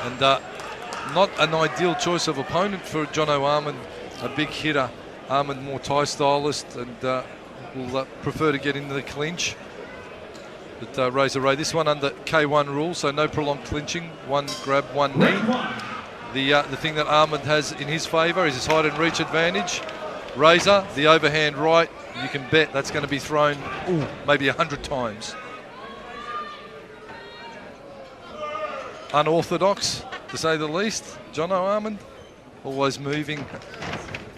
And not an ideal choice of opponent for Jono Almond, a big hitter. Almond more Thai stylist and will prefer to get into the clinch. But Razor Ray, this one under K1 rules, so no prolonged clinching. One grab, one knee. The thing that Almond has in his favour is his height and reach advantage. Razor, the overhand right, you can bet that's going to be thrown maybe 100 times. Unorthodox, to say the least. Jono Almond, always moving.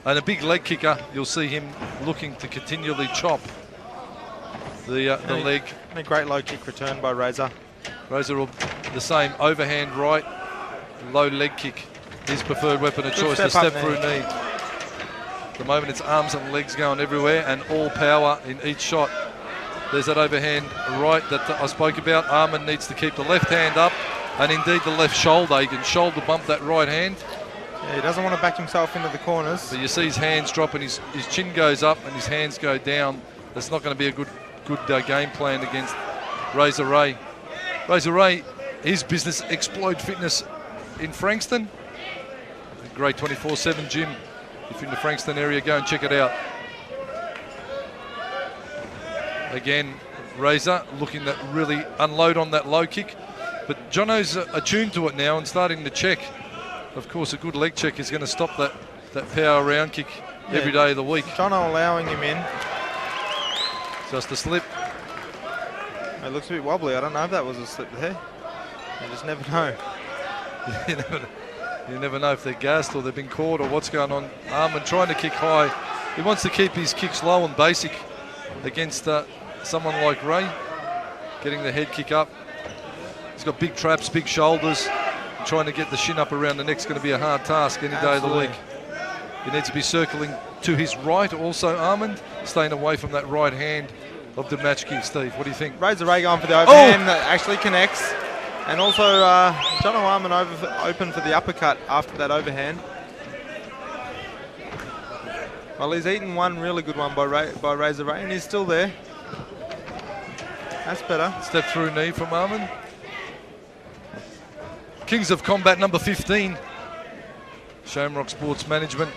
And a big leg kicker, you'll see him looking to continually chop the leg. And a great low kick return by Razor. Razor will the same, overhand right, low leg kick. His preferred weapon of choice, the step through knee. At the moment it's arms and legs going everywhere and all power in each shot. There's that overhand right that I spoke about. Almond needs to keep the left hand up and indeed the left shoulder. He can shoulder bump that right hand. Yeah, he doesn't want to back himself into the corners. But you see his hands drop and his chin goes up and his hands go down. That's not going to be a good game plan against Razor Ray. Razor Ray, his business, Explode Fitness in Frankston. A great 24/7 gym. If you're in the Frankston area, go and check it out. Again, Razor looking to really unload on that low kick. But Jono's attuned to it now and starting to check. Of course, a good leg check is going to stop that power round kick every day of the week. Jono allowing him in. Just a slip. It looks a bit wobbly. I don't know if that was a slip there. You just never know. You never know if they're gassed or they've been caught or what's going on. Almond trying to kick high. He wants to keep his kicks low and basic against someone like Ray. Getting the head kick up. He's got big traps, big shoulders. Trying to get the shin up around the neck's going to be a hard task any day of the week. He needs to be circling to his right also, Almond, staying away from that right hand of Dimachki. Steve, what do you think? Razor Ray going for the overhand that actually connects. And also Jono Almond open for the uppercut after that overhand. Well, he's eaten one really good one by Razor Ray and he's still there. That's better. Step through knee from Almond. Kings of Combat number 15, Shamrock Sports Management,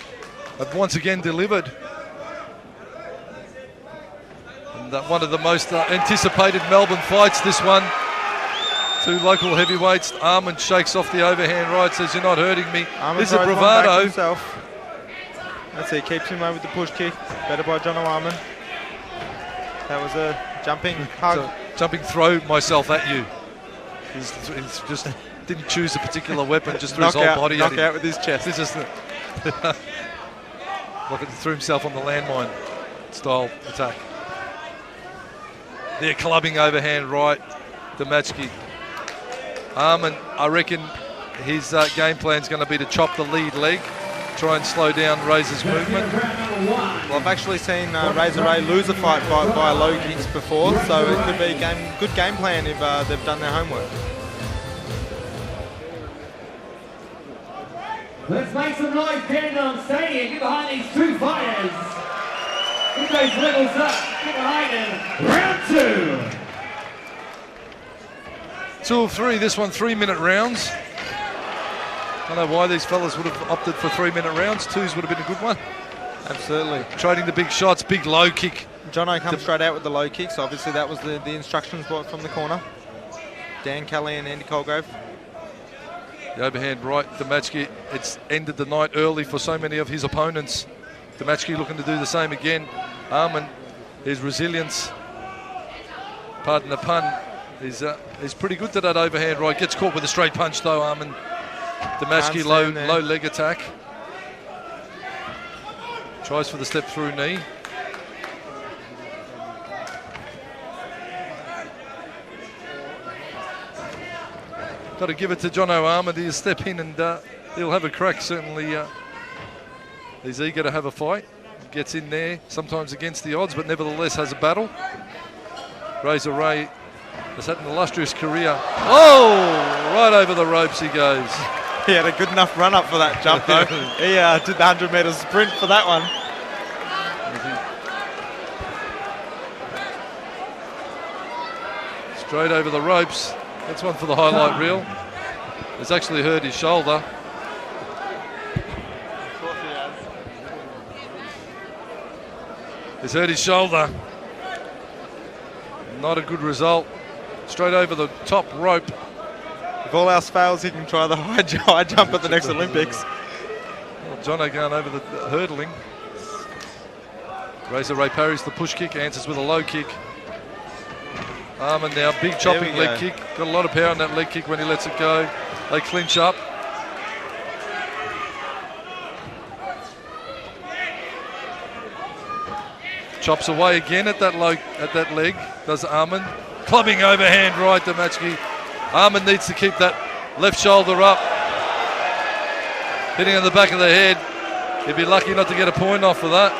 have once again delivered. And one of the most anticipated Melbourne fights, this one. Two local heavyweights. Almond shakes off the overhand right, says, "You're not hurting me." This is a bravado. That's it, keeps him away with the push kick. Better by Jono Almond. That was a jumping hug. Jumping throw myself at you. He's just... didn't choose a particular weapon, just threw his whole body at him. Knockout with his chest. It's just threw himself on the landmine style attack. They're clubbing overhand right, Dimachki. Almond, I reckon his game plan is going to be to chop the lead leg, try and slow down Razor's movement. Well, I've actually seen Razor Ray lose a fight by low kicks before, so it could be a good game plan if they've done their homework. Let's make some noise, Dandon Stadium. Get behind these two fighters. Get those levels up. Get behind them. Round 2. 2 of 3. This one 3-minute rounds. I don't know why these fellas would have opted for 3-minute rounds. 2s would have been a good one. Absolutely. Trading the big shots, big low kick. Jono comes straight out with the low kicks. Obviously, that was the instructions from the corner. Dan Kelly and Andy Colgrove. The overhand right, Dimachki. It's ended the night early for so many of his opponents. Dimachki looking to do the same again. Almond, his resilience, pardon the pun, is pretty good to that overhand right. Gets caught with a straight punch though, Almond. Dimachki low leg attack. Tries for the step through knee. Got to give it to Jono Almond. He'll step in and he'll have a crack. Certainly he's eager to have a fight. Gets in there, sometimes against the odds, but nevertheless has a battle. Razor Ray has had an illustrious career. Oh, right over the ropes he goes. He had a good enough run up for that jump though. He did the 100-metre sprint for that one. Straight over the ropes. That's one for the highlight reel. has actually hurt his shoulder. He's hurt his shoulder. Not a good result. Straight over the top rope. If all else fails, he can try the high jump at the next Olympics. Well, Jono going over the hurdling. Razor Ray parries the push kick, answers with a low kick. Almond now, big chopping leg kick. Got a lot of power in that leg kick when he lets it go. They clinch up. Chops away again at that leg. Does Almond. Clubbing overhand right, Dimachki. Almond needs to keep that left shoulder up. Hitting on the back of the head. He'd be lucky not to get a point off for that.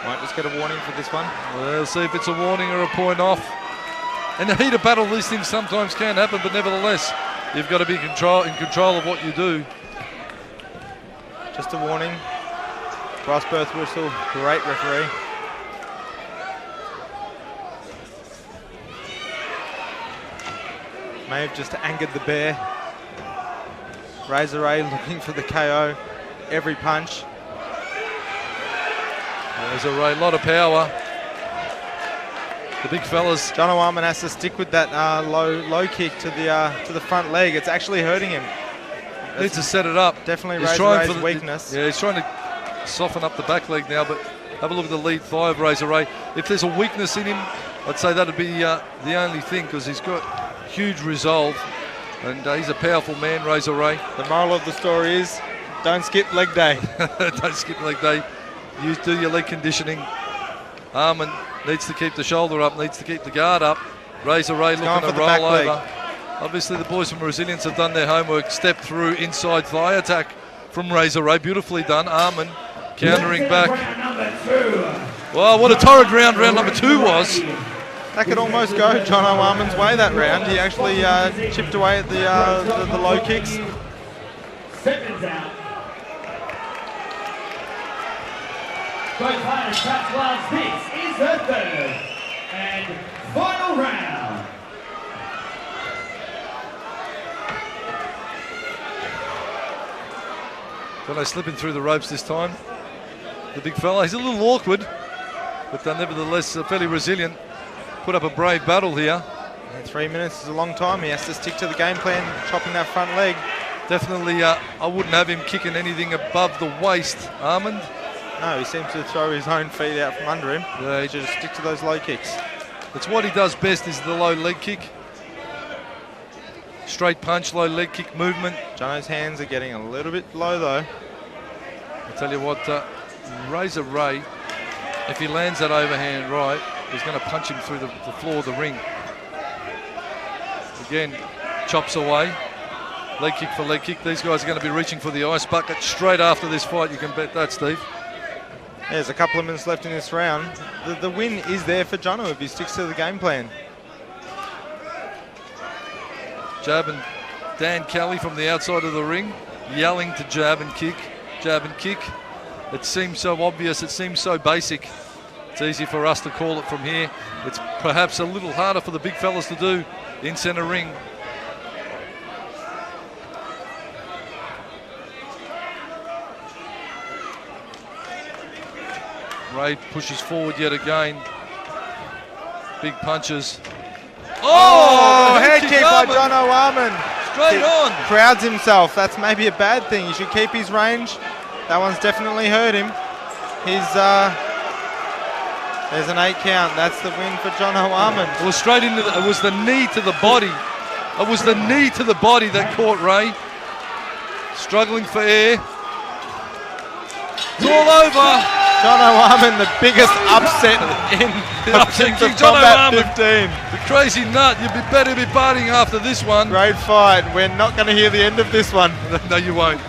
Might just get a warning for this one. We'll see if it's a warning or a point off. In the heat of battle, these things sometimes can happen, but nevertheless, you've got to be in control of what you do. Just a warning. Brass birth whistle. Great referee. May have just angered the bear. Razor Ray looking for the KO. Every punch. There's a lot of power. The big fellas. Jono Almond has to stick with that low kick to the front leg. It's actually hurting him. Needs to set it up. Definitely Razor Ray's weakness. Yeah, he's trying to soften up the back leg now, but have a look at the lead thigh of Razor Ray. If there's a weakness in him, I'd say that'd be the only thing, because he's got huge resolve, and he's a powerful man, Razor Ray. The moral of the story is, don't skip leg day. Don't skip leg day. Do your leg conditioning. Almond needs to keep the shoulder up, needs to keep the guard up. Razor Ray looking to roll over. Obviously, the boys from Resilience have done their homework. Step through inside thigh attack from Razor Ray. Beautifully done. Almond countering back. Well, what a torrid round number 2 was. That could almost go Jono Almond's way that round. He actually chipped away at the low kicks. Seconds out. Both fighters touch gloves. This is the third and final round. Jono slipping through the ropes this time. The big fella, he's a little awkward, but nevertheless fairly resilient. Put up a brave battle here. And 3 minutes is a long time. He has to stick to the game plan, chopping that front leg. Definitely, I wouldn't have him kicking anything above the waist, Almond. No, he seems to throw his own feet out from under him. Yeah, he should just stick to those low kicks. It's what he does best, is the low leg kick. Straight punch, low leg kick movement. Jono's hands are getting a little bit low though. I tell you what, Razor Ray, if he lands that overhand right, he's going to punch him through the floor of the ring. Again, chops away. Leg kick for leg kick. These guys are going to be reaching for the ice bucket straight after this fight. You can bet that, Steve. There's a couple of minutes left in this round. The win is there for Jono if he sticks to the game plan. Jab and Dan Kelly from the outside of the ring, yelling to jab and kick, jab and kick. It seems so obvious, it seems so basic. It's easy for us to call it from here. It's perhaps a little harder for the big fellas to do in centre ring. Ray pushes forward yet again. Big punches. Oh, head kick by Jono Almond. Straight on. Crowds himself. That's maybe a bad thing. He should keep his range. That one's definitely hurt him. There's an 8 count. That's the win for Jono Almond. It was straight into it was the knee to the body. It was the knee to the body that caught Ray. Struggling for air. It's all over. Jono Almond, the biggest upset in Kombat 15. The crazy nut. You'd be better be partying after this one. Great fight. We're not going to hear the end of this one. No, you won't.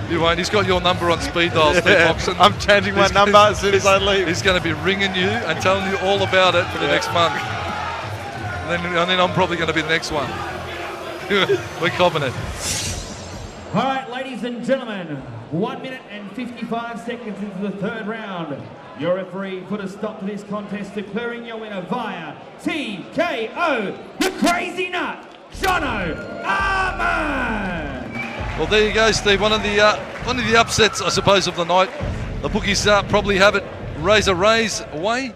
You won't. He's got your number on speed dial, Steve Hobson. I'm changing my number as soon as I leave. He's going to be ringing you and telling you all about it for the next month. And then I'm probably going to be the next one. We're copping it. All right, ladies and gentlemen, 1 minute and 55 seconds into the third round. Your referee put a stop to this contest, declaring your winner via TKO, the crazy nut, Jono Almond. Well, there you go, Steve. One of the upsets, I suppose, of the night. The bookies probably have it Razor Rays away.